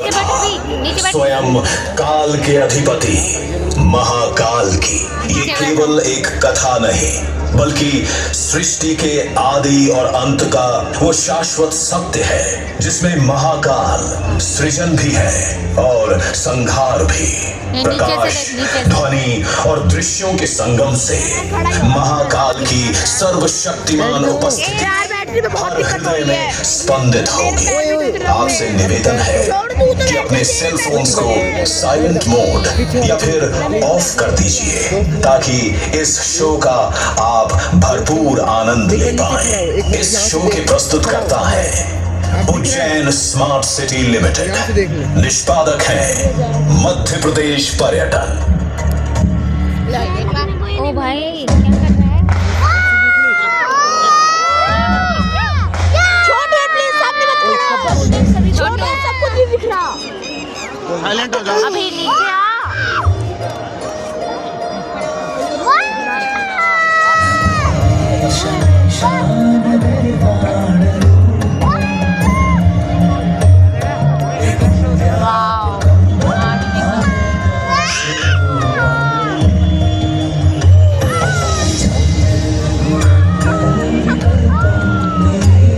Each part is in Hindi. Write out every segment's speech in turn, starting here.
स्वयं काल के अधिपति महाकाल की ये केवल एक कथा नहीं बल्कि सृष्टि के आदि और अंत का वो शाश्वत सत्य है जिसमें महाकाल सृजन भी है और संहार भी। प्रकाश, ध्वनि और दृश्यों के संगम से महाकाल की सर्वशक्तिमान उपस्थिति हर हृदय में स्पंदित होगी। आपसे निवेदन है कि अपने सेल फोन्स को साइलेंट मोड या फिर ऑफ कर दीजिए ताकि इस शो का आप भरपूर आनंद ले पाएं। इस शो के प्रस्तुतकर्ता हैं उज्जैन स्मार्ट सिटी लिमिटेड, निष्पादक हैं मध्य प्रदेश पर्यटन। ओ भाई क्या कर रहा है? छोटे प्लीज सामने मत खड़ा। छोटे सब कुछ भी दिख रहा। साइलेंट हो जाओ। अभी नीचे आ।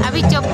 अभी चुप।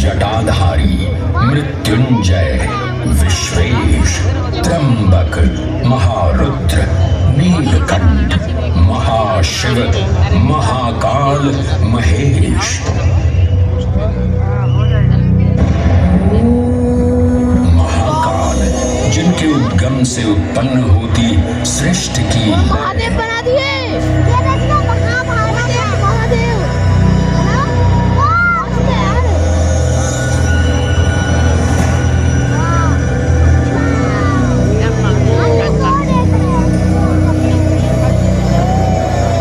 जटाधारी, मृत्युंजय, विश्वेश, त्र्यंबक, महारुद्र, नीलकंठ, महाशिव, महाकाल, महेश। महाकाल जिनके उद्गम से उत्पन्न होती सृष्टि की महादेव बना दिए। ये देखना महादेव महादेव।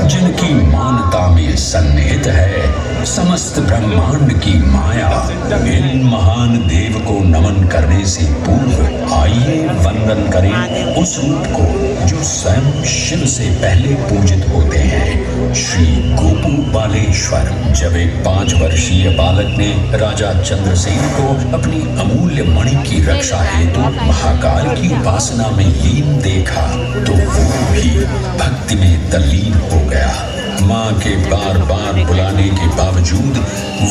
जिनकी मानता में सन्निहित है समस्त ब्रह्मांड की माया। इन महान देव को नमन करने से पूर्व आइए वंदन करें उस रूप को जो स्वयं शिव से पहले पूजित होते हैं, श्री गोपू बालेश्वर। जब एक 5 वर्षीय बालक ने राजा चंद्रसेन को अपनी अमूल्य मणि की रक्षा हेतु महाकाल की उपासना में लीन देखा तो वो भी भक्ति में तल्लीन हो गया। माँ के बार बार बुलाने के बावजूद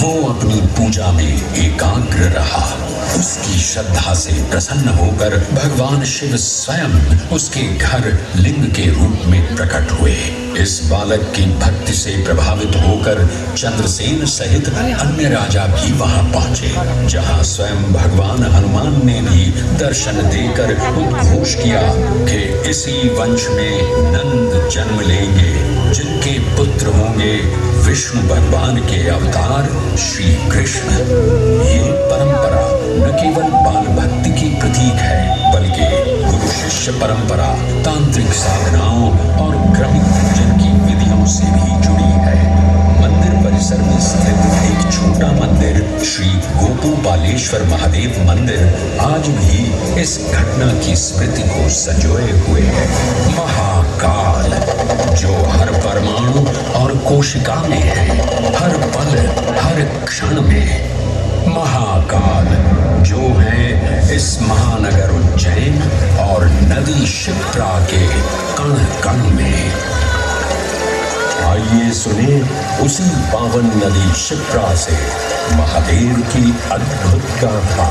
वो अपनी पूजा में एकाग्र रहा। उसकी श्रद्धा से प्रसन्न होकर भगवान शिव स्वयं उसके घर लिंग के रूप में प्रकट हुए। इस बालक की भक्ति से प्रभावित होकर चंद्रसेन सहित अन्य राजा भी वहां पहुंचे, जहां स्वयं भगवान हनुमान ने भी दर्शन देकर उद्घोष किया कि इसी वंश में नंद जन्म लेंगे जिनके पुत्र होंगे विष्णु भगवान के अवतार श्री कृष्ण। ये परंपरा न केवल बाल भक्ति की प्रतीक है बल्कि गुरु शिष्य परंपरा, तांत्रिक साधनाओं और क्रमिक पूजन की विधियों से भी जुड़ी है। मंदिर परिसर में स्थित एक छोटा मंदिर श्री गोपू बालेश्वर महादेव मंदिर आज भी इस घटना की स्मृति को संजोए हुए है। महाकाल जो हर परमाणु और कोशिका में है, हर पल हर क्षण में। महाकाल जो है इस महानगर उज्जैन और नदी शिप्रा के कण कण में। आइए सुने उसी पावन नदी शिप्रा से महादेव की अद्भुत गाथा।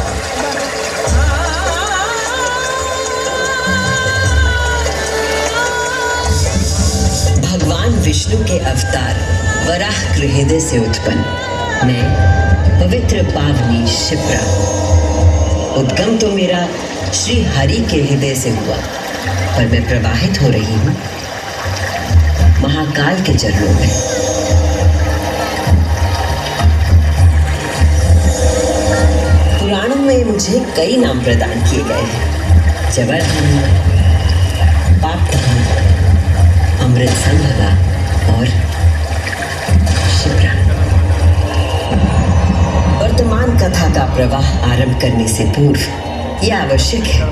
भगवान विष्णु के अवतार वराह हृदय से उत्पन्न मैं पवित्र पावनी शिप्रा उद्गम तो मेरा श्री हरि के हृदय से हुआ, पर मैं प्रवाहित हो रही हूँ महाकाल के चरणों में। पुराणों में मुझे कई नाम प्रदान किए गए हैं, जवर्धन, पापधन, अमृत संभवा और शिप्रा। वर्तमान कथा का प्रवाह आरंभ करने से पूर्व यह आवश्यक है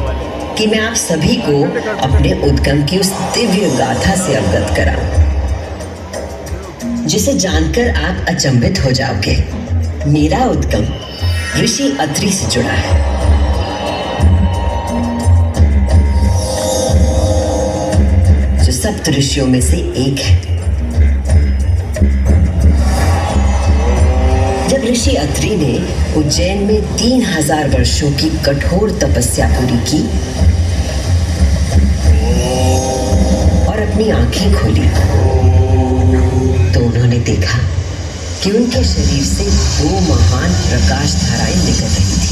कि मैं आप सभी को अपने उद्गम की उस दिव्य गाथा से अवगत कराऊं, जिसे जानकर आप अचंभित हो जाओगे। मेरा उद्गम ऋषि अत्रि से जुड़ा है। जो सप्त ऋषियों में से एक है। जब ऋषि अत्रि ने उज्जैन में 3000 वर्षों की कठोर तपस्या पूरी की और अपनी आंखें खोली, तो उन्होंने देखा कि उनके शरीर से 2 महान प्रकाश धाराएं निकल रही थी।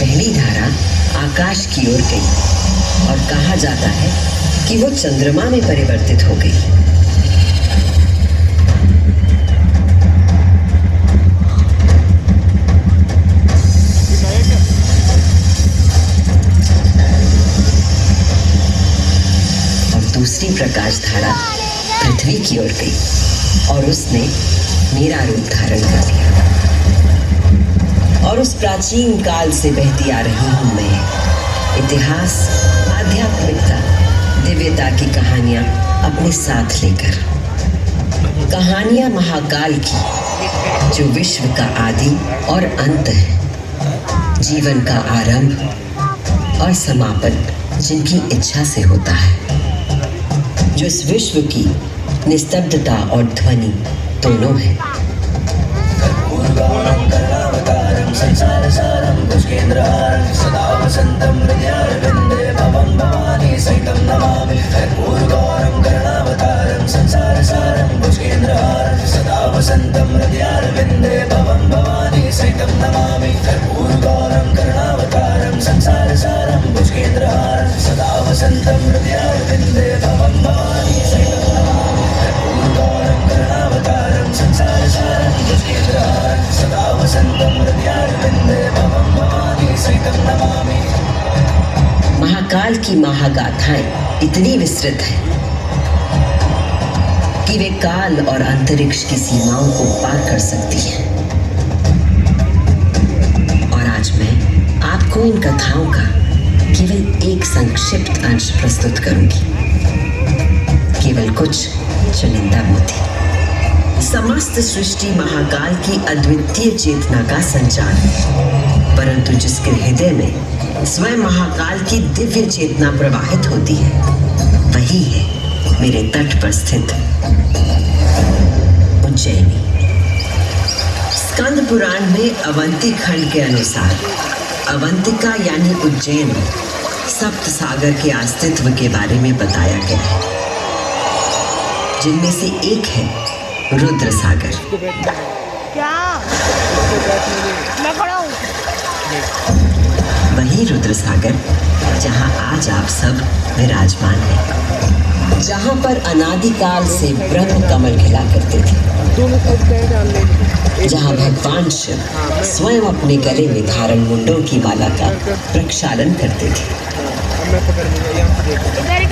पहली धारा आकाश की ओर गई और कहा जाता है कि वो चंद्रमा में परिवर्तित हो गई। और दूसरी प्रकाश धारा पृथ्वी की ओर गई और उसने मेरा रूप धारण कर लिया। और उस प्राचीन काल से बहती आ रही हूं मैं, इतिहास, आध्यात्मिकता, दिव्यता की कहानियां अपने साथ लेकर। कहानियां महाकाल की, जो विश्व का आदि और अंत है, जीवन का आरंभ और समापन जिनकी इच्छा से होता है, जो इस विश्व की निस्तब्धता और ध्वनि दोनों है। संसार सारं भुजगेन्द्रहारं सदा वसन्तं हृदयारविन्दे भवं भवानी सहितं नमामि कर्पूरगौरं करुणावतारं संसार सारं भुजगेन्द्रहारं सदा वसन्तं हृदयारविन्दे भवं भवानी सहितं नमामि कर्पूरगौरं करुणावतारं संसार सारं भुजगेन्द्रहारं सदा वसन्तं हृदयारविन्दे भवं भवानी सहितं नमामि कर्पूरगौरं करुणावतारं संसार सारं भुजगेन्द्रहारं सदा वसन्तं हृदयारविन्दे भवं भवानी सहितं नमामि। महाकाल की महागाथाएं इतनी विस्तृत हैं कि वे काल और अंतरिक्ष की सीमाओं को पार कर सकती हैं। और आज मैं आपको इन कथाओं का केवल एक संक्षिप्त अंश प्रस्तुत करूंगी, केवल कुछ चुनिंदा मोती। समस्त सृष्टि महाकाल की अद्वितीय चेतना का संचार है, परंतु जिसके हृदय में स्वयं महाकाल की दिव्य चेतना प्रवाहित होती है, वही है मेरे तट पर स्थित उज्जैनी। स्कंद पुराण में अवंती खंड के अनुसार अवंतिका यानी उज्जैन सप्त सागर के अस्तित्व के बारे में बताया गया है, जिनमें से एक है रुद्र सागर। क्या मैं खड़ा हूँ। वही रुद्र सागर जहाँ आज आप सब विराजमान हैं, जहाँ पर अनादिकाल से ब्रह्म कमल खिला करते थे, जहाँ भगवान शिव स्वयं अपने गले में धारण मुंडों की माला का प्रक्षालन करते थे।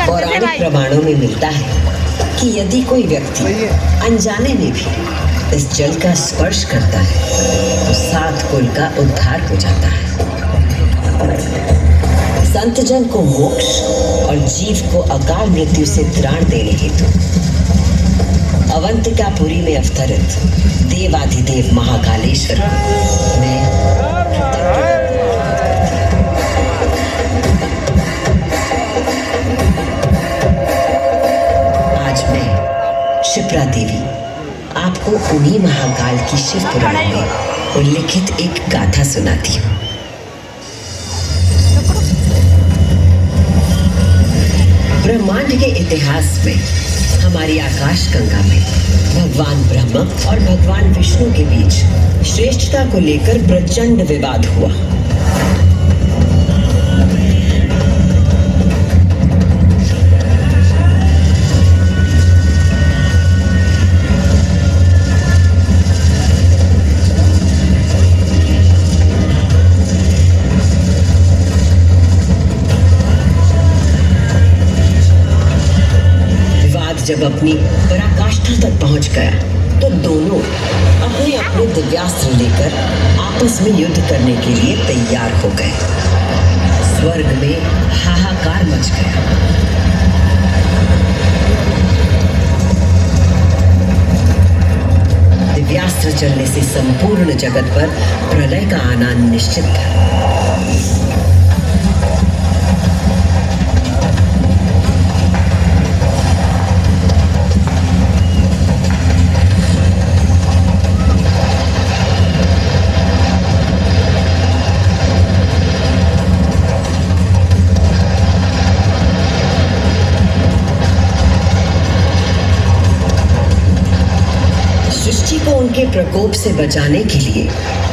पौराणिक प्रमाणों में मिलता है कि यदि कोई व्यक्ति अनजाने में भी इस जल का स्पर्श करता है तो 7 कुल का उद्धार हो जाता है। संतजन को मोक्ष और जीव को अकाल मृत्यु से त्राण देने हेतु अवंतिकापुरी में अवतरित देवाधिदेव महाकालेश्वर को मैं आज मैं शिप्रा देवी आपको उन्हीं महाकाल की शिव पुराण में उल्लिखित एक गाथा सुनाती हूँ। ब्रह्मांड के इतिहास में हमारी आकाश गंगा में भगवान ब्रह्मा और भगवान विष्णु के बीच श्रेष्ठता को लेकर प्रचंड विवाद हुआ। जब अपनी पराकाष्ठा तक पहुंच गया तो दोनों अपने अपने दिव्यास्त्र लेकर आपस में युद्ध करने के लिए तैयार हो गए। स्वर्ग में हाहाकार मच गया। दिव्यास्त्र चलने से संपूर्ण जगत पर प्रलय का आना निश्चित था। उनके प्रकोप से बचाने के लिए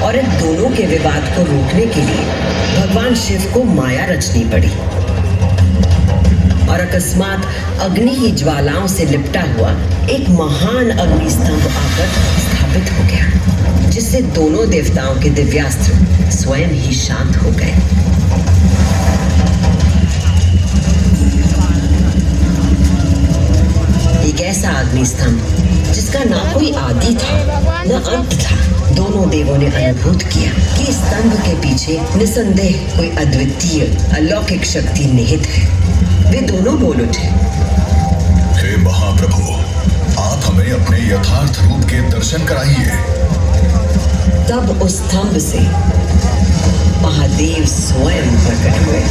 और इन दोनों के विवाद को रोकने के लिए भगवान शिव को माया रचनी पड़ी और अकस्मात अग्नि की ज्वालाओं से लिपटा हुआ एक महान अग्नि स्तंभ आकर स्थापित हो गया, जिससे दोनों देवताओं के दिव्यास्त्र स्वयं ही शांत हो गए। एक ऐसा अग्नि स्तंभ जिसका ना कोई आदि था न अंत था। दोनों देवों ने अनुभूत किया कि स्तंभ के पीछे निसंदेह कोई अद्वितीय अलौकिक शक्ति निहित है। वे दोनों बोल उठे, हे महाप्रभु, आप हमें अपने यथार्थ रूप के दर्शन कराइए। तब उस स्तंभ से महादेव स्वयं प्रकट हुए।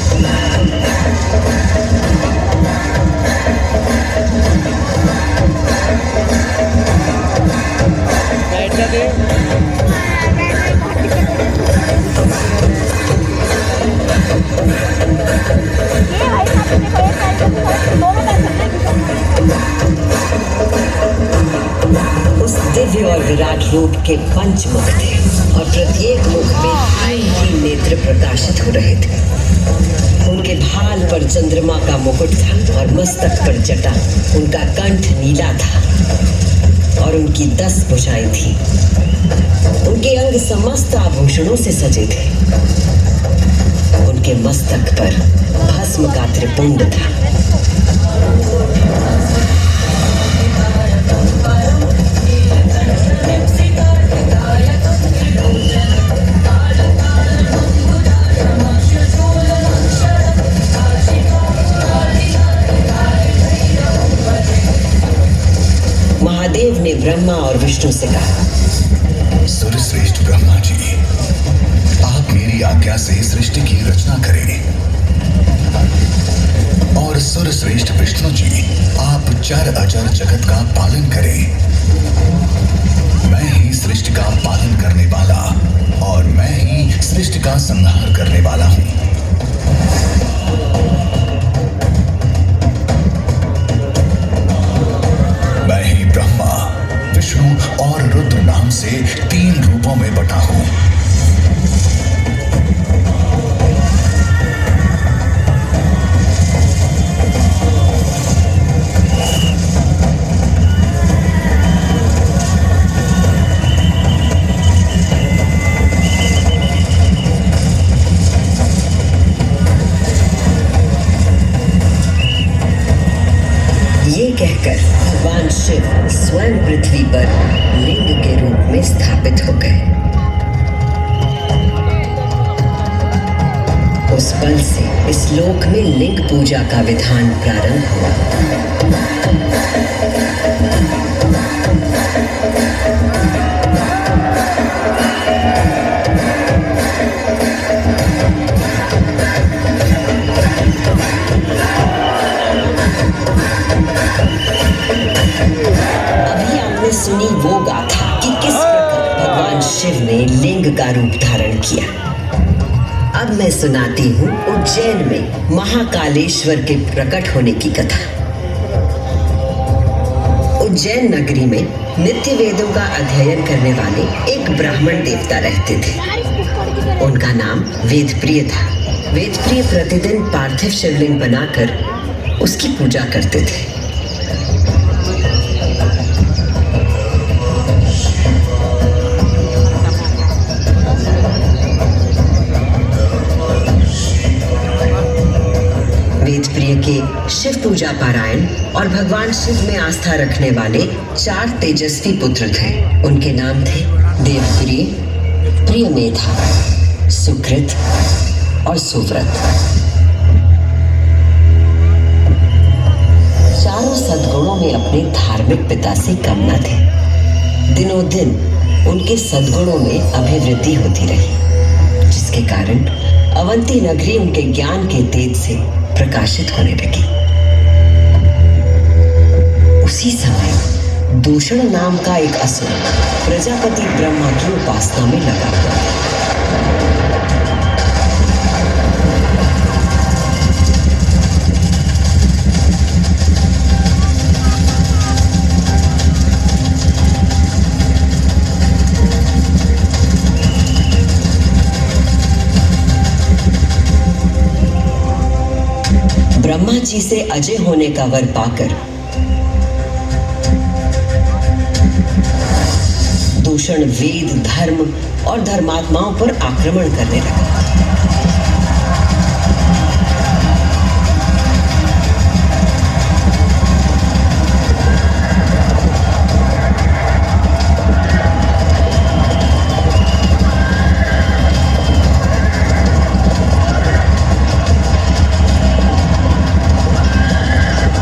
उस दिव्य और विराट रूप के पंचमुख थे और प्रत्येक मुख में 3 नेत्र प्रकाशित हो रहे थे। उनके भाल पर चंद्रमा का मुकुट था और मस्तक पर जटा। उनका कंठ नीला था और उनकी 10 भुजाएं थी। उनके अंग समस्त आभूषणों से सजे थे। उनके मस्तक पर भस्म का त्रिपुंड था। महादेव ने ब्रह्मा और विष्णु से कहा, सुरश्रेष्ठ ब्रह्मा जी, आप मेरी आज्ञा से सृष्टि की रचना करें और सुरश्रेष्ठ विष्णु जी, आप चर अचर जगत का पालन करें। मैं ही सृष्टि का पालन करने वाला और मैं ही सृष्टि का संहार करने वाला हूँ। मैं ही ब्रह्मा, विष्णु और रुद्र नाम से 3 रूपों में बटा हूं। ये कहकर भगवान शिव स्वयं पृथ्वी पर लिंग के रूप में स्थापित हो गए। उस पल से इस लोक में लिंग पूजा का विधान प्रारंभ हुआ। सुनी वो गाथा कि किस प्रकार भगवान शिव ने लिंग का रूप धारण किया। अब मैं सुनाती हूँ उज्जैन में महाकालेश्वर के प्रकट होने की कथा। उज्जैन नगरी में नित्य वेदों का अध्ययन करने वाले एक ब्राह्मण देवता रहते थे। उनका नाम वेदप्रिय था। वेदप्रिय प्रतिदिन पार्थिव शिवलिंग बनाकर उसकी पूजा करते थे। वेदप्रिय के शिव पूजा पारायण और भगवान शिव में आस्था रखने वाले 4 तेजस्वी पुत्र थे। उनके नाम थे देवप्रिय, प्रियमेधा, सुकृत और सुव्रत। चारों सद्गुणों में अपने धार्मिक पिता से कम न थे। दिनों दिन उनके सद्गुणों में अभिवृद्धि होती रही, जिसके कारण अवंती नगरी उनके ज्ञान के तेज से प्रकाशित होने लगी। उसी समय दूषण नाम का एक असुर प्रजापति ब्रह्मा की उपासना में लगा हुआ था। ब्रह्मा जी से अजय होने का वर पाकर दूषण वेद, धर्म और धर्मात्माओं पर आक्रमण करने लगा।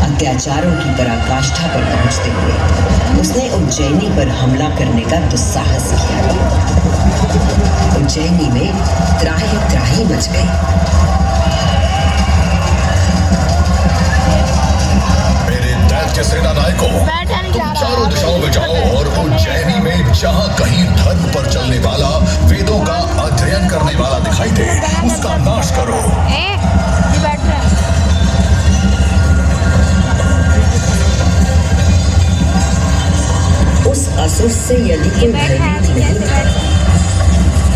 अत्याचारों की पराकाष्ठा पर पहुंचते हुए उसने उज्जैनी पर हमला करने का दुस्साहस किया। उज्जैनी में त्राही त्राही मच गई। मेरे दैत्य सेना नायकों, तुम चारों दिशाओं में जाओ और उज्जैनी में जहां कहीं धर्म पर चलने वाला, वेदों का अध्ययन करने वाला दिखाई दे, उसका नाश करो। उस असुर से यदि कोई भयभीत नहीं था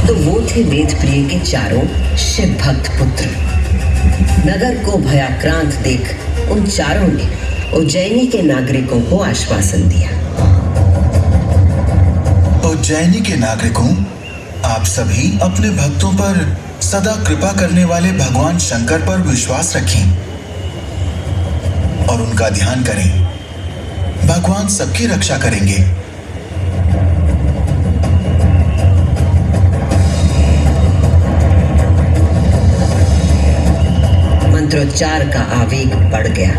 तो वो थे वेदप्रिय के चारों शिव भक्त पुत्र। नगर को भयाक्रांत देख उन चारों ने उज्जैनी के नागरिकों को आश्वासन दिया। उज्जैनी के नागरिकों, आप सभी अपने भक्तों पर सदा कृपा करने वाले भगवान शंकर पर विश्वास रखें और उनका ध्यान करें। भगवान सबकी रक्षा करेंगे। मंत्रोच्चार का आवेग बढ़ गया।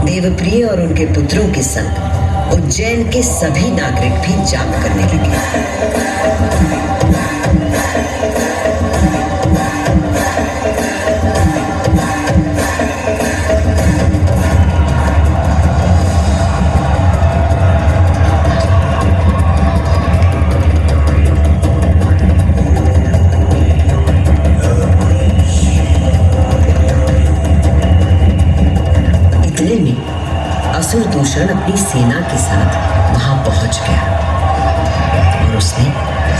देवप्रिय और उनके पुत्रों के संग उज्जैन के सभी नागरिक भी जाप करने लगे। असुर दूषण अपनी सेना के साथ वहां पहुंच गया और उसने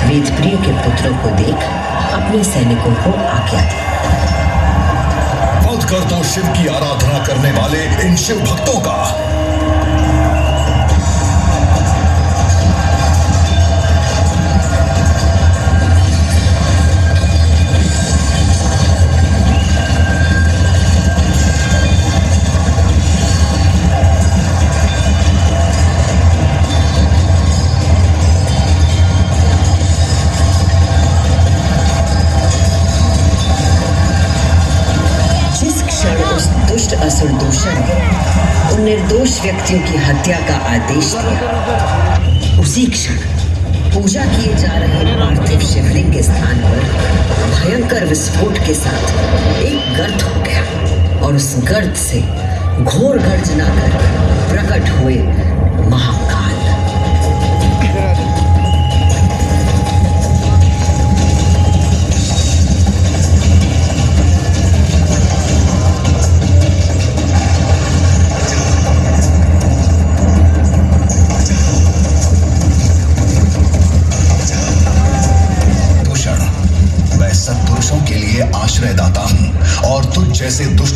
वेदप्रिय के पुत्रों को देख अपने सैनिकों को आज्ञा दी। वध कर दो शिव की आराधना करने वाले इन शिव भक्तों का। असुर दूषण उन निर्दोष व्यक्तियों की हत्या का आदेश दिया। उसी क्षण पूजा किए जा रहे पार्थिव शिवलिंग के स्थान पर भयंकर विस्फोट के साथ एक गर्त हो गया और उस गर्त से घोर गर्जना कर प्रकट हुए महाकाल।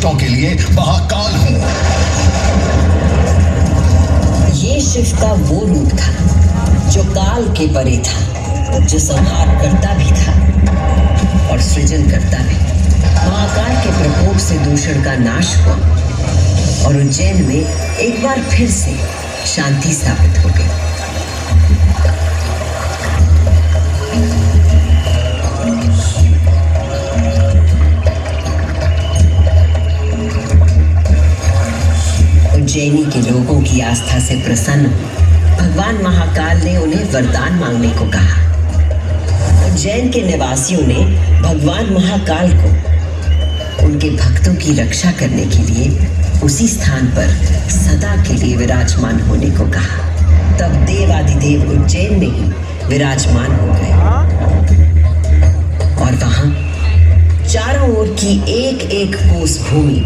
दुष्टों के लिए महाकाल हूँ। ये शिव का वो रूप था जो काल के परे था, जो संहार करता भी था और सृजन करता भी। महाकाल के प्रकोप से दूषण का नाश हुआ और उज्जैन में एक बार फिर से शांति स्थापित हो गई। उज्जैनी के लोगों की आस्था से प्रसन्न भगवान महाकाल ने उन्हें वरदान मांगने को कहा। उज्जैन के निवासियों ने भगवान महाकाल को उनके भक्तों की रक्षा करने के लिए उसी स्थान पर सदा के लिए विराजमान होने को कहा। तब देवादिदेव उज्जैन में ही विराजमान हो गए और वहां चारों ओर की एक एक कोस भूमि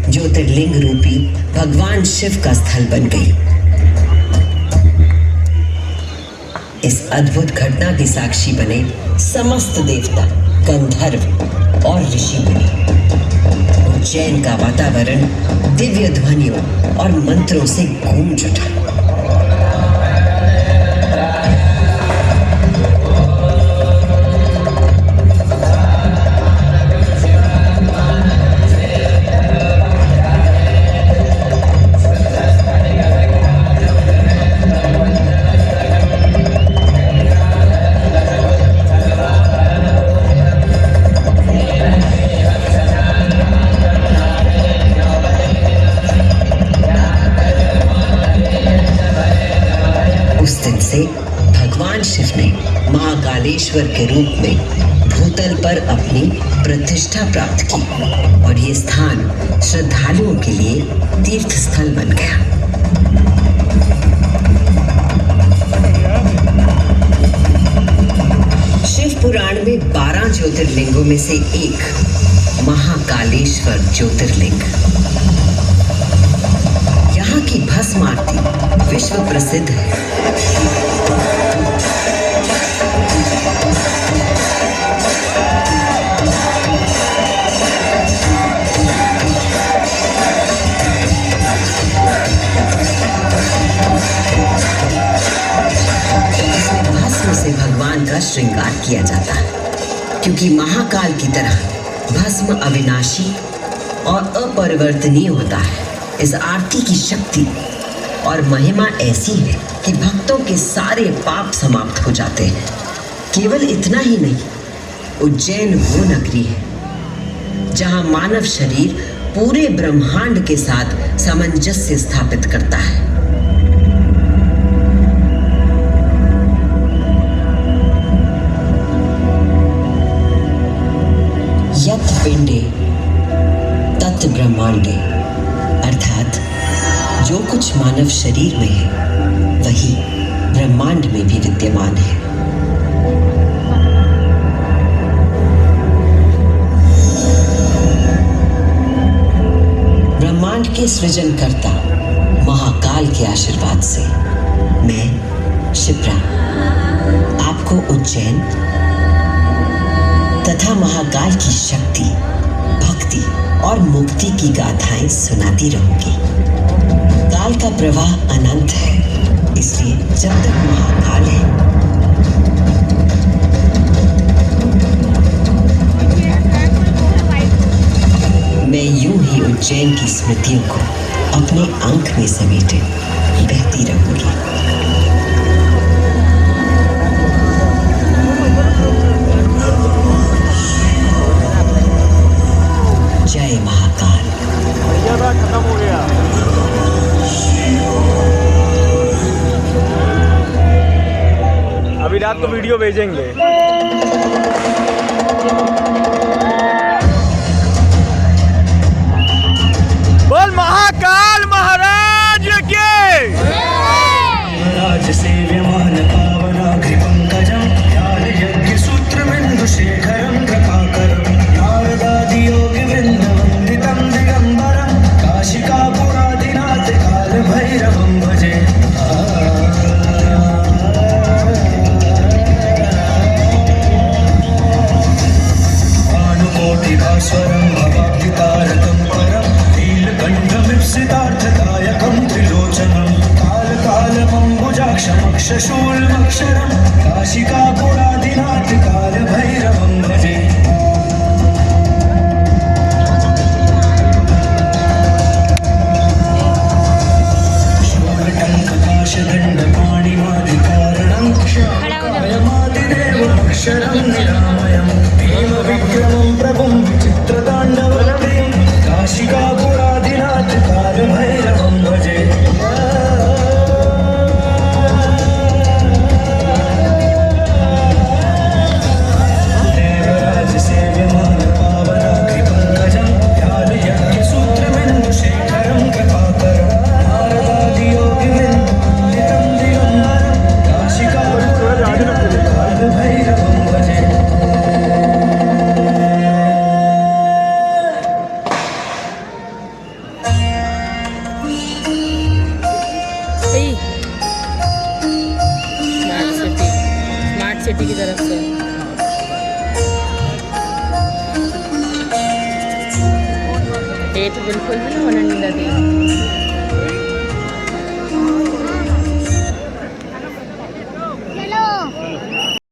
ज्योतिर्लिंग रूपी भगवान शिव का स्थल बन गई। इस अद्भुत घटना के साक्षी बने समस्त देवता, गंधर्व और ऋषि मुनि। उज्जैन का वातावरण दिव्य ध्वनियों और मंत्रों से गूंज उठा। भगवान शिव ने महाकालेश्वर के रूप में भूतल पर अपनी प्रतिष्ठा प्राप्त की और ये स्थान श्रद्धालुओं के लिए तीर्थ स्थल बन गया। शिव पुराण में 12 ज्योतिर्लिंगों में से एक महाकालेश्वर ज्योतिर्लिंग। यहाँ की भस्म आरती विश्व प्रसिद्ध है। भस्म से भगवान का श्रृंगार किया जाता है, क्योंकि महाकाल की तरह भस्म अविनाशी और अपरिवर्तनीय होता है। इस आरती की शक्ति और महिमा ऐसी है कि भक्तों के सारे पाप समाप्त हो जाते हैं। केवल इतना ही नहीं, उज्जैन वो नगरी है जहां मानव शरीर पूरे ब्रह्मांड के साथ सामंजस्य स्थापित करता है। यत् पिंडे तत् ब्रह्मांडे, अर्थात जो कुछ मानव शरीर में है वही ब्रह्मांड में भी विद्यमान है। ब्रह्मांड के सृजनकर्ता महाकाल के आशीर्वाद से मैं शिप्रा आपको उज्जैन तथा महाकाल की शक्ति, भक्ति और मुक्ति की गाथाएं सुनाती रहूंगी। काल का प्रवाह अनंत है, इसलिए जब तक महाकाल है मैं यूं ही उज्जैन की स्मृतियों को अपने अंक में समेटे बहती रहूंगी। जय महाकाल। खत्म हो गया। अभी रात को वीडियो भेजेंगे। बोल महाकाल महाराज के। राज सेव्यमान पावनाग्रि पंकजं ध्यान यज्ञ सूत्रमिन्दु शेखरं कृपाकरं नारदादि योगि वृंद वंदितं दिगंबरं काशिकापुरादिनाथ काल भैरवं भजे। भानुकोटि भास्वरं भवाब्धितारकं परं यक्षशूलमक्षरं काशिकापुरादिनाथ कालभैरवं भजे शूलटङ्कपाशदण्डपाणिमादिकारणं क्षायमादिदेवमक्षरं निरामयं भीमविक्रमं प्रभुं विचित्रताण्डवप्रियं काशिकापुरादिनाथ कालभैरवं भजे स्मार्ट सिटी की तरफ से डेट बिल्कुल भी नहीं होने नहीं